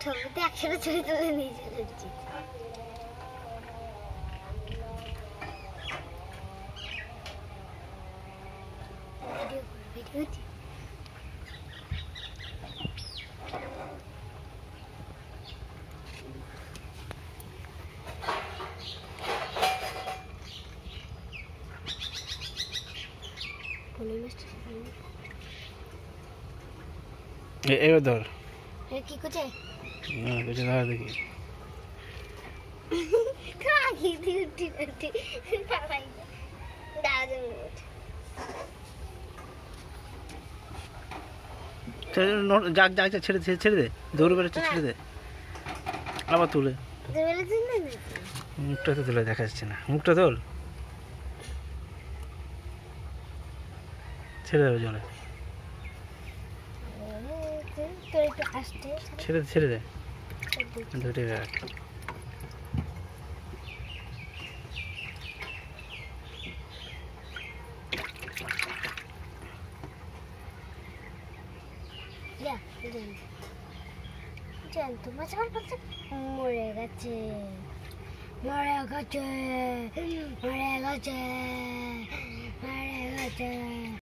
ছবিতে একসাথে ছবি তুলে নিয়ে চলেছি। ভিডিও এবার ধর কি করছে? ধর দেখি যাক যাক ছেড়ে দে ছেড়ে দে দৌড়ে বেড়াচ্ছে ছেড়ে দে আবার তুলে মুখটা তো তুলে দেখা যাচ্ছে না মুখটা তোল ছেড়ে দেবে জলে ছেড়ে দে ছেড়ে দে ধরে রাখ মরে গেছে মরে গেছে মরে গেছে মরে গেছে